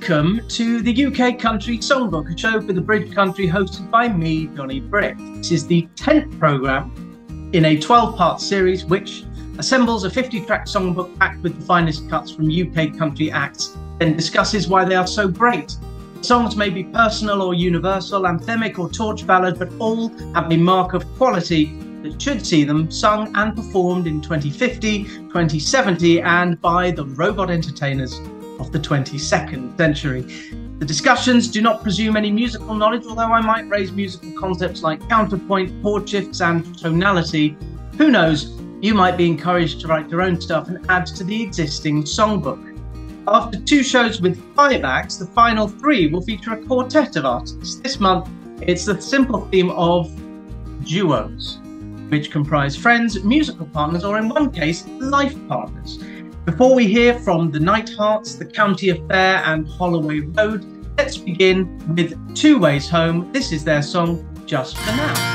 Welcome to the UK Country Songbook, a show for the Bridge Country hosted by me, Jonny Brick. This is the 10th programme in a 12-part series which assembles a 50-track songbook packed with the finest cuts from UK country acts, then discusses why they are so great. Songs may be personal or universal, anthemic or torch ballad, but all have a mark of quality that should see them sung and performed in 2050, 2070 and by the robot entertainers of the 22nd century. The discussions do not presume any musical knowledge, although I might raise musical concepts like counterpoint, chord shifts and tonality. Who knows, you might be encouraged to write your own stuff and add to the existing songbook. After 2 shows with 5 acts, the final 3 will feature a quartet of artists. This month, it's the simple theme of duos, which comprise friends, musical partners, or in one case, life partners. Before we hear from the Night Hearts, the County Affair and Holloway Road, let's begin with Two Ways Home. This is their song, Just For Now.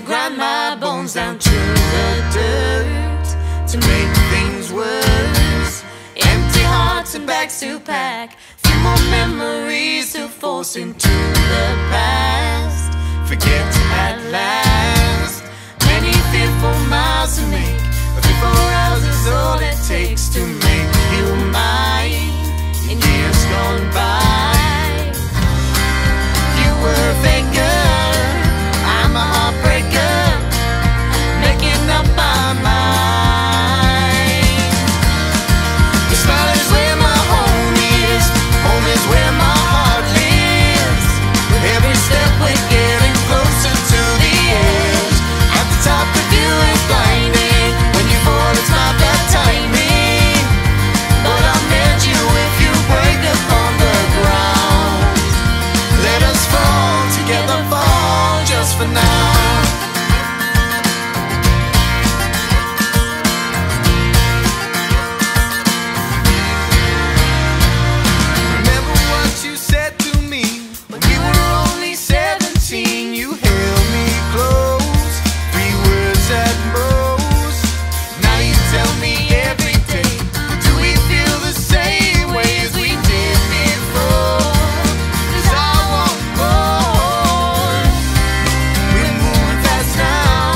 Grind my bones down to the dirt to make things worse. Empty hearts and bags to pack, few more memories to force into the past. Forget at last. Many fearful miles to make, but 24 hours is all it takes to make you mine. In years gone by, you were a fake girl, I'm a heartbreaker, making up my mind. Your smile is where my home is where my heart lives. With every step we're getting closer to the edge. At the top the view is blinding, when you fall it's not bad timing. But I'll mend you if you break up on the ground. Let us fall together, fall just for now. Remember what you said to me when we were only 17. You held me close, 3 words at most. Now you tell me every day, do we feel the same way as we did before? 'Cause I want more. We're moving fast now,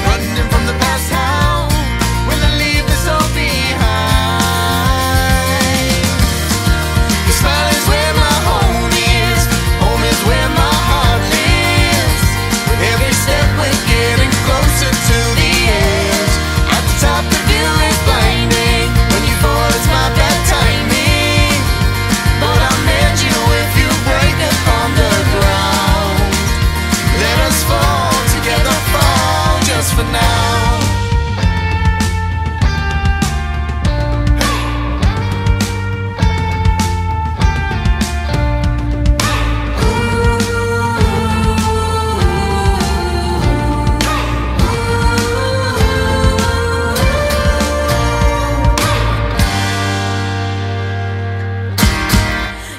running from the past. How will I leave this all behind? Your smile is where my home is where my heart lives. With every step we're getting closer to the edge. At the top the view is blinding, when you fall it's my bad timing. But I'll mend you if you break up on the ground. Let us fall together, fall just for now.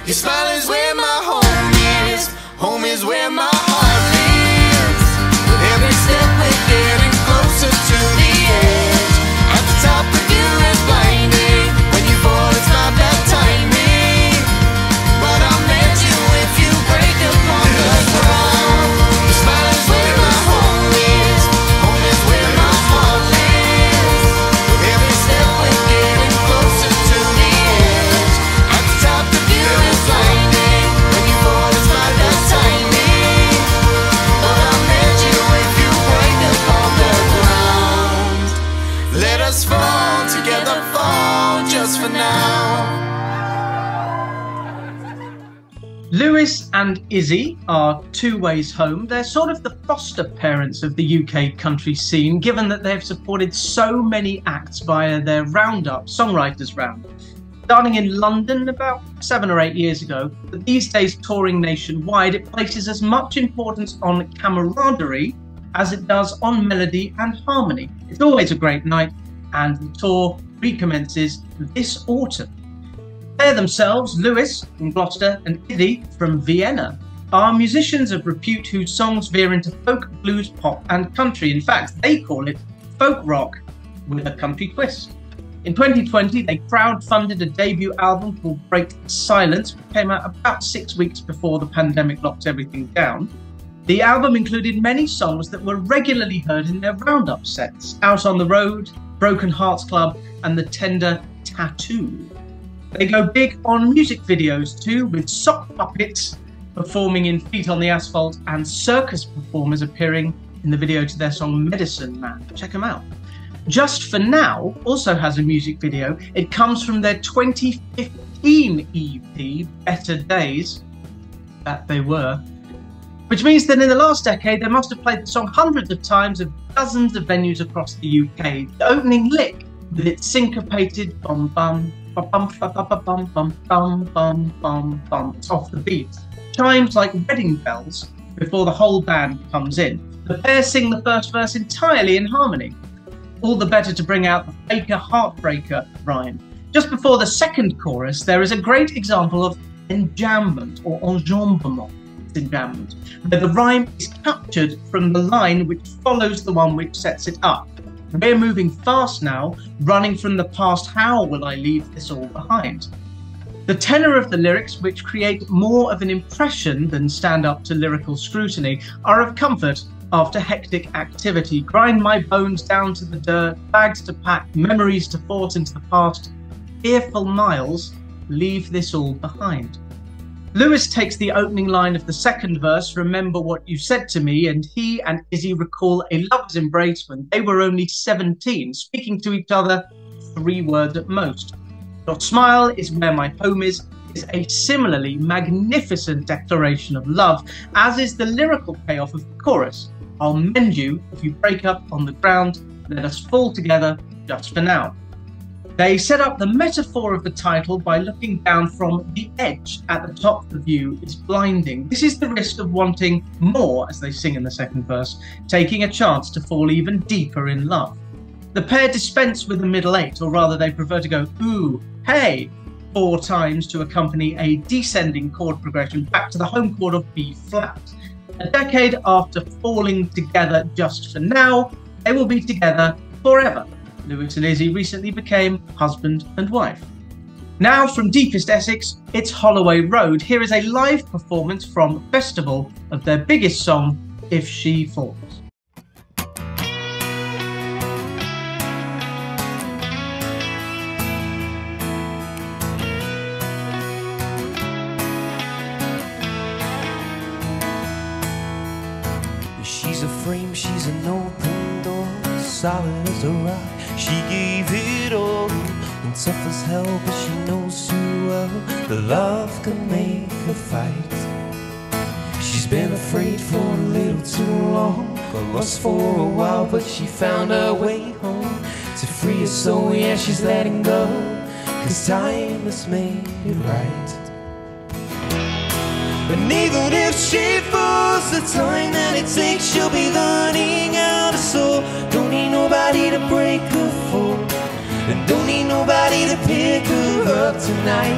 Your smile is where my home is where my heart lives. With every step we're getting closer to the edge. At the top the view is blinding, when you fall it's not bad timing. But I'll mend you if you break up on the ground. Your smile is where my home is where my heart lives. With every step we're getting closer to the edge. At the top the view is blinding, when you fall it's not bad timing. But I'll mend you if you break up on the ground. Let us fall together, fall just for now. Lewis and Izzy are Two Ways Home. They're sort of the foster parents of the UK country scene, given that they've supported so many acts via their Roundup, Songwriters Roundup. Starting in London about 7 or 8 years ago, but these days touring nationwide, it places as much importance on camaraderie as it does on melody and harmony. It's always a great night, and the tour recommences this autumn. They themselves, Lewis from Gloucester and Izzy from Vienna, are musicians of repute whose songs veer into folk, blues, pop and country. In fact, they call it folk rock with a country twist. In 2020, they crowdfunded a debut album called Break Silence, which came out about 6 weeks before the pandemic locked everything down. The album included many songs that were regularly heard in their roundup sets, Out on the Road, Broken Hearts Club and The Tender Tattoo. They go big on music videos too, with sock puppets performing in Feet on the Asphalt and circus performers appearing in the video to their song Medicine Man. Check them out. Just for Now also has a music video. It comes from their 2015 EP, Better Days, that they were, which means that in the last decade they must have played the song hundreds of times at dozens of venues across the UK. The opening lick, with its syncopated bum bum bum bum bum bum bum bum bum bum bum, it's off the beat, chimes like wedding bells before the whole band comes in. The pair sing the first verse entirely in harmony. All the better to bring out the Faker Heartbreaker rhyme. Just before the second chorus, there is a great example of enjambment or enjambement, enjambment, where the rhyme is captured from the line which follows the one which sets it up. We're moving fast now, running from the past, how will I leave this all behind? The tenor of the lyrics, which create more of an impression than stand up to lyrical scrutiny, are of comfort after hectic activity. Grind my bones down to the dirt, bags to pack, memories to force into the past, fearful miles, leave this all behind. Lewis takes the opening line of the second verse, remember what you said to me, and he and Izzy recall a lover's embrace when they were only 17, speaking to each other 3 words at most. Your smile is where my home is a similarly magnificent declaration of love, as is the lyrical payoff of the chorus. I'll mend you if you break up on the ground, let us fall together just for now. They set up the metaphor of the title by looking down from the edge. At the top, the view is blinding. This is the risk of wanting more, as they sing in the second verse, taking a chance to fall even deeper in love. The pair dispense with the middle 8, or rather they prefer to go ooh, hey, 4 times to accompany a descending chord progression back to the home chord of B flat. A decade after falling together just for now, they will be together forever. Lewis and Izzy recently became husband and wife. Now from deepest Essex, it's Holloway Road. Here is a live performance from Festival of their biggest song, If She Falls. She's a frame, she's an open door, solid as a rock. She gave it all, and tough as hell, but she knows too well that love can make her fight. She's been afraid for a little too long, got lost for a while, but she found her way home to free her soul. Yeah, she's letting go, 'cause time has made it right. And even if she falls, the time that it takes, she'll be learning how to soar. Don't need nobody to break her fall, and don't need nobody to pick her up tonight.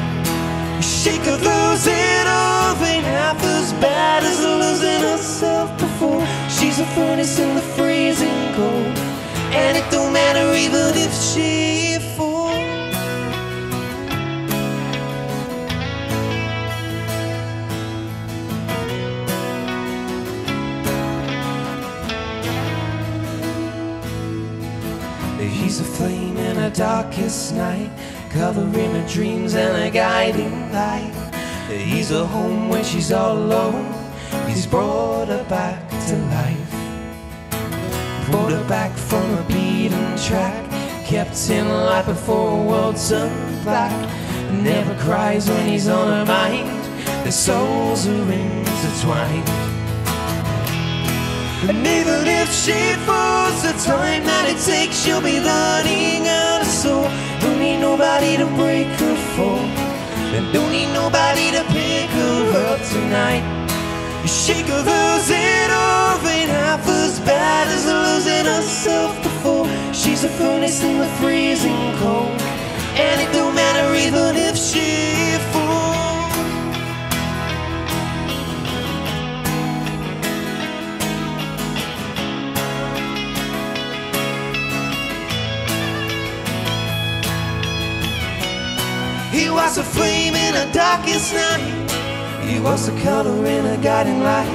She could lose it all, ain't half as bad as losing herself before. She's a furnace in the freezing cold, and it don't matter even if she falls. He's a flame in her darkest night, covering her dreams and a guiding light. He's a home when she's all alone, he's brought her back to life. Brought her back from a beaten track, kept in light before a world turned black. Never cries when he's on her mind, their souls are intertwined. And even if she falls, the time that it takes, she'll be learning how to soar. Don't need nobody to break her fall, and don't need nobody to pick her up tonight. She could lose it all, ain't half as bad as losing herself before. She's a furnace in the freezing cold, and it don't matter even if she falls. He was a flame in a darkest night. He was a color in a guiding light.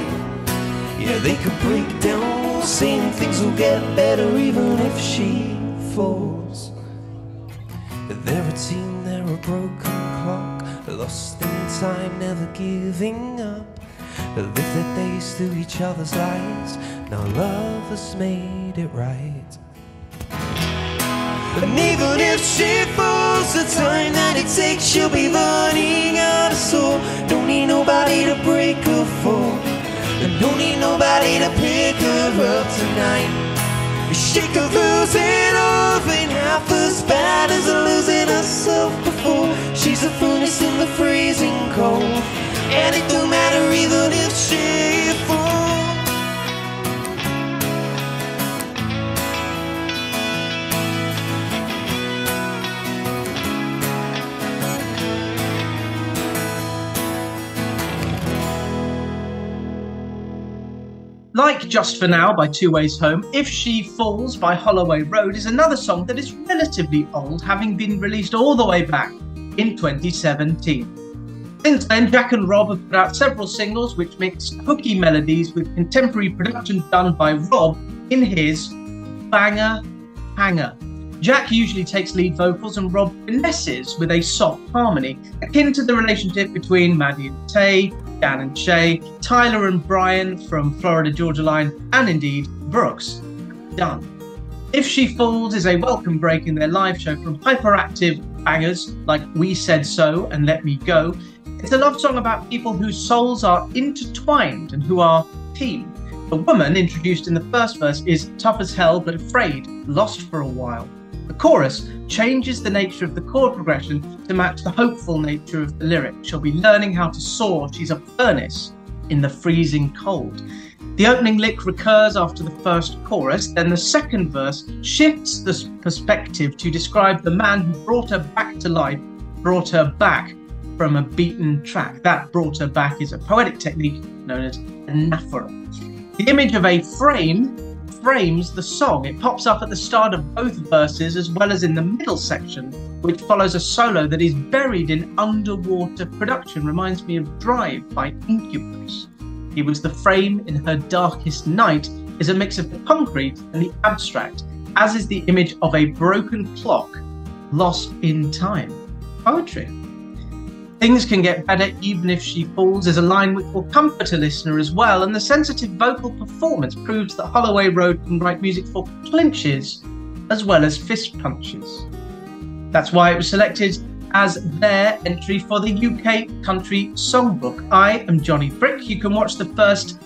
Yeah, they could break down, saying things will get better even if she falls. They're a team, they're a broken clock, lost in time, never giving up. Lived their days through each other's lives. Now love has made it right. And even if she falls, the time that it takes, she'll be running out of soul. Don't need nobody to break her fall, and don't need nobody to pick her up tonight. She could lose it all, ain't half as bad as losing herself before. She's a furnace in the freezing cold, and it don't matter even if she falls. Like Just For Now by Two Ways Home, If She Falls by Holloway Road is another song that is relatively old, having been released all the way back in 2017. Since then, Jack and Rob have put out several singles which mix hooky melodies with contemporary production done by Rob in his banger Hanger. Jack usually takes lead vocals and Rob finesses with a soft harmony, akin to the relationship between Maddie and Tay, Dan and Shay, Tyler and Brian from Florida Georgia Line, and indeed Brooks. Done. If She Falls is a welcome break in their live show from hyperactive bangers like We Said So and Let Me Go. It's a love song about people whose souls are intertwined and who are team. The woman introduced in the first verse is tough as hell but afraid, lost for a while. The chorus changes the nature of the chord progression to match the hopeful nature of the lyric. She'll be learning how to soar. She's a furnace in the freezing cold. The opening lick recurs after the first chorus, then the second verse shifts the perspective to describe the man who brought her back to life, brought her back from a beaten track. That brought her back is a poetic technique known as anaphora. The image of a frame frames the song. It pops up at the start of both verses as well as in the middle section, which follows a solo that is buried in underwater production. Reminds me of Drive by Incubus. He was the frame in her darkest night is a mix of the concrete and the abstract, as is the image of a broken clock lost in time. Poetry. Things can get better even if she falls is a line which will comfort a listener as well, and the sensitive vocal performance proves that Holloway Road can write music for clinches as well as fist punches. That's why it was selected as their entry for the UK Country Songbook. I am Jonny Brick. You can watch the first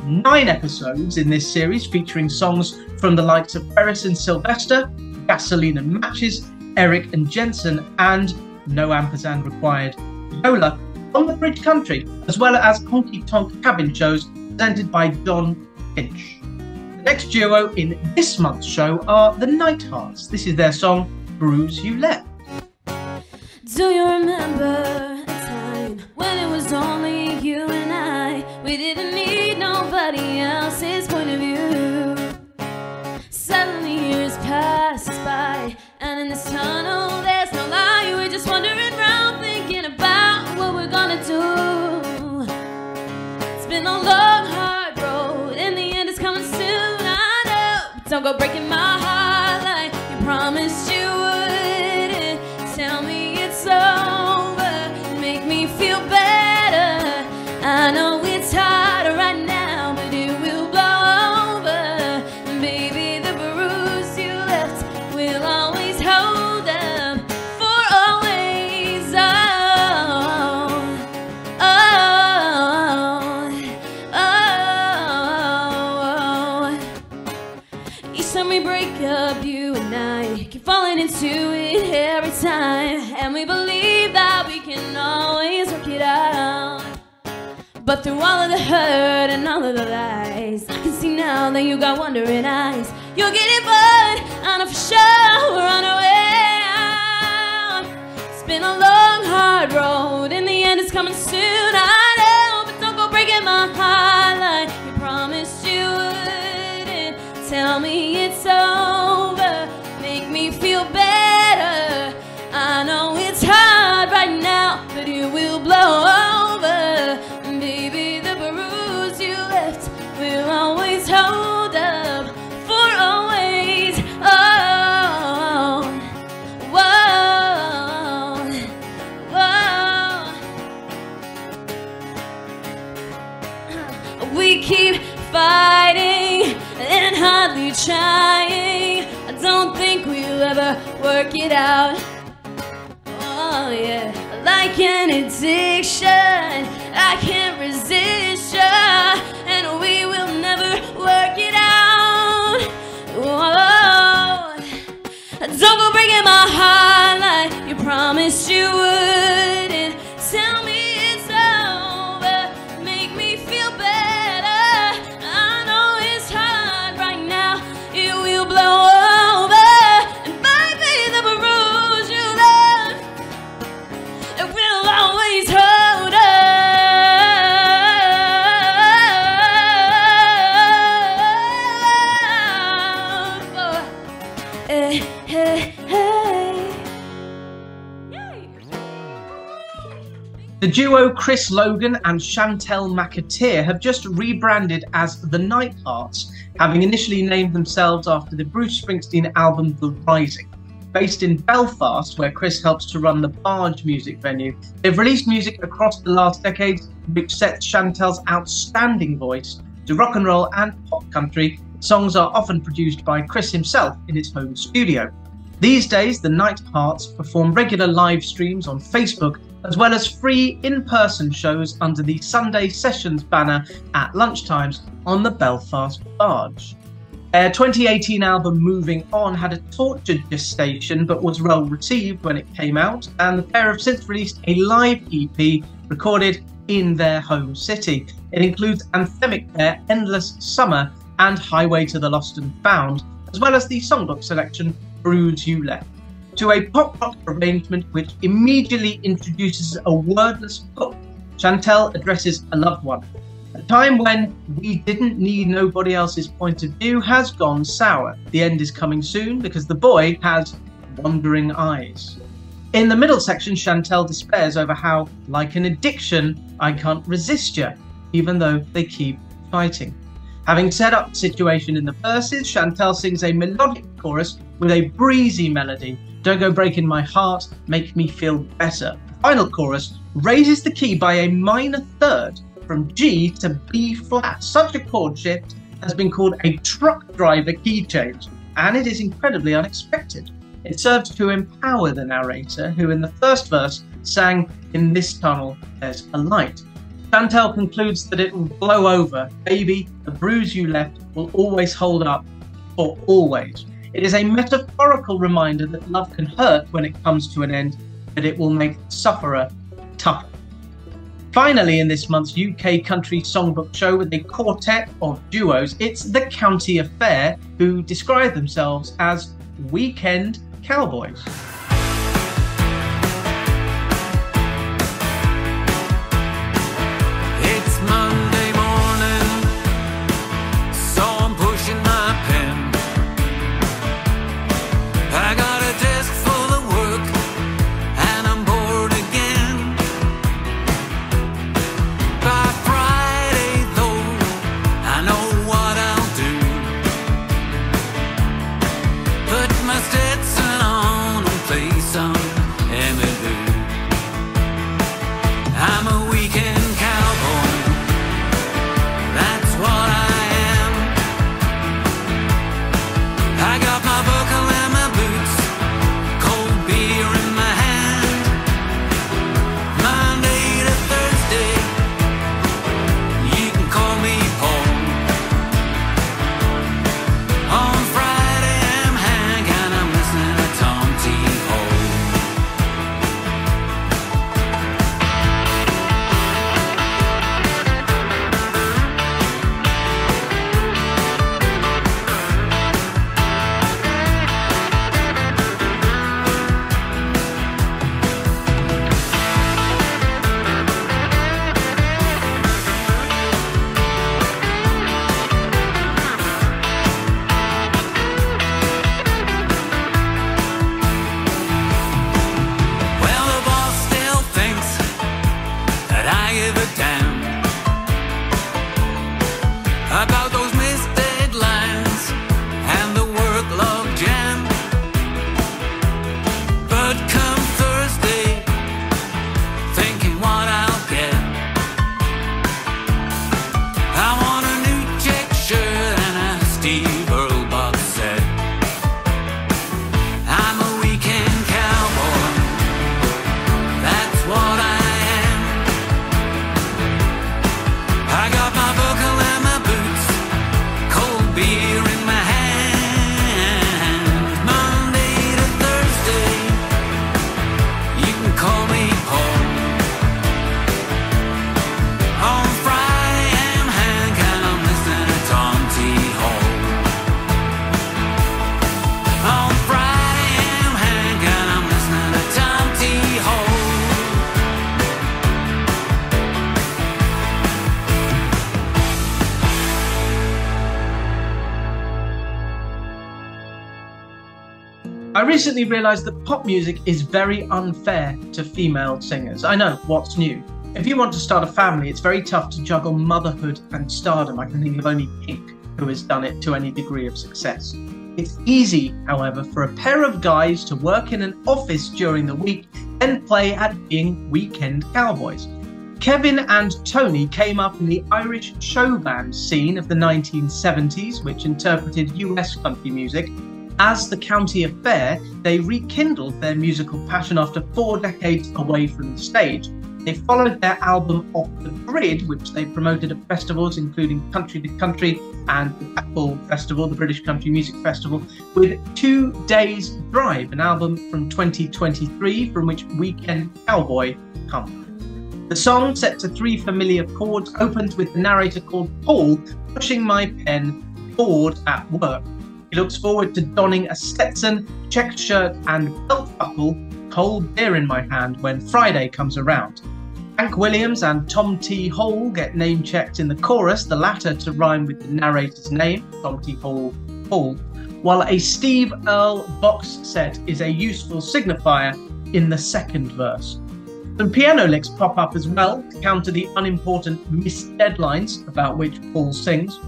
9 episodes in this series featuring songs from the likes of Ferris and Sylvester, Gasoline and Matches, Eric and Jensen, and No Ampersand Required, Yola on the Bridge Country, as well as honky tonk cabin shows presented by John Finch. The next duo in this month's show are the Nighthearts. This is their song Bruise You Left. Do you remember a time when it was only you and I? We didn't need nobody else's point of view. Suddenly years pass by, and in this tunnel there's no light. We're just wandering around thinking about what we're gonna do. It's been a long, hard road. In the end, it's coming soon, I know. But don't go breaking my heart like you promised you wouldn't. Tell me it's over, make me feel better. I know it's harder right now, but it will blow over. And baby, the bruise you left will always hold them for always. Oh, oh, oh. Each time we break up, you and I keep falling into it every time, and we believe that we can always work it out. But through all of the hurt and all of the lies, I can see now that you got wandering eyes. You're getting bored, I know for sure, run away. It's been a long, hard road, in the end it's coming soon, I know. But don't go breaking my heart like you promised you wouldn't. Tell me it's over, make me feel better. I know it's hard right now, but it will blow over. Baby, the bruise you left will always hold up for always. Oh, whoa, whoa. We keep fighting and hardly trying. I don't think we'll ever work it out. Oh yeah, like an addiction, I can't resist ya, and we will never work it out. Whoa. Don't go breaking my heart like you promised you wouldn't. Tell me it's over, make me feel better. I know it's hard right now, it will blow over. And baby, the bruise you left, it will always hold up. Hey, hey, hey. The duo Chris Logan and Chantel McAteer have just rebranded as the Nighthearts, having initially named themselves after the Bruce Springsteen album The Rising. Based in Belfast, where Chris helps to run the Barge music venue, they've released music across the last decade which sets Chantel's outstanding voice to rock and roll and pop country. Songs are often produced by Chris himself in his home studio. These days, the Nighthearts perform regular live streams on Facebook, as well as free in-person shows under the Sunday Sessions banner at lunchtimes on the Belfast Barge. Their 2018 album Moving On had a tortured gestation but was well received when it came out, and the pair have since released a live EP recorded in their home city. It includes anthemic pair Endless Summer and Highway to the Lost and Found, as well as the songbook selection Bruise You Left, to a pop rock arrangement which immediately introduces a wordless hook. Chantel addresses a loved one. A time when we didn't need nobody else's point of view has gone sour. The end is coming soon because the boy has wandering eyes. In the middle section, Chantel despairs over how, like an addiction, I can't resist ya, even though they keep fighting. Having set up the situation in the verses, Chantel sings a melodic chorus with a breezy melody. Don't go breaking my heart, make me feel better. The final chorus raises the key by a minor third from G to B flat. Such a chord shift has been called a truck driver key change, and it is incredibly unexpected. It serves to empower the narrator, who in the first verse sang, "In this tunnel there's a light." Chantel concludes that it will blow over. Baby, the bruise you left will always hold up for always. It is a metaphorical reminder that love can hurt when it comes to an end, but it will make the sufferer tougher. Finally, in this month's UK Country Songbook show with a quartet of duos, it's the County Affair, who describe themselves as weekend cowboys. Monday morning, so I'm pushing my pen. I got a desk full of work and I'm bored again. By Friday though, I know what I'll do. Put my Stetson on and I recently realised that pop music is very unfair to female singers. I know, what's new? If you want to start a family, it's very tough to juggle motherhood and stardom. I can think of only Pink who has done it to any degree of success. It's easy, however, for a pair of guys to work in an office during the week and play at being weekend cowboys. Kevin and Tony came up in the Irish show band scene of the 1970s, which interpreted US country music. As the county affair, they rekindled their musical passion after 4 decades away from the stage. They followed their album Off the Grid, which they promoted at festivals including Country to Country and the Blackpool Festival, the British Country Music Festival, with 2 Days Drive, an album from 2023 from which Weekend Cowboy comes. The song, set to 3 familiar chords, opens with the narrator called Paul pushing my pen forward at work. He looks forward to donning a Stetson, checked shirt and belt buckle, cold beer in my hand when Friday comes around. Hank Williams and Tom T. Hall get name-checked in the chorus, the latter to rhyme with the narrator's name, Tom T. Hall, while a Steve Earle box set is a useful signifier in the second verse. Some piano licks pop up as well to counter the unimportant missed deadlines about which Paul sings.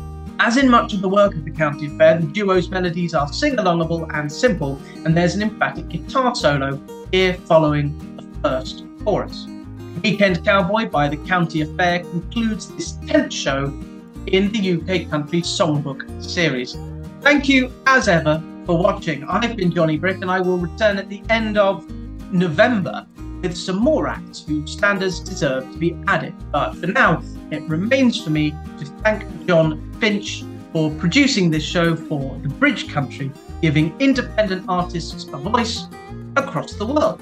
As in much of the work of the County Affair, the duo's melodies are sing-alongable and simple, and there's an emphatic guitar solo here following the first chorus. Weekend Cowboy by the County Affair concludes this 10th show in the UK Country Songbook series. Thank you, as ever, for watching. I've been Jonny Brick, and I will return at the end of November with some more acts whose standards deserve to be added. But for now, it remains for me to thank John Finch for producing this show for the Bridge Country, giving independent artists a voice across the world.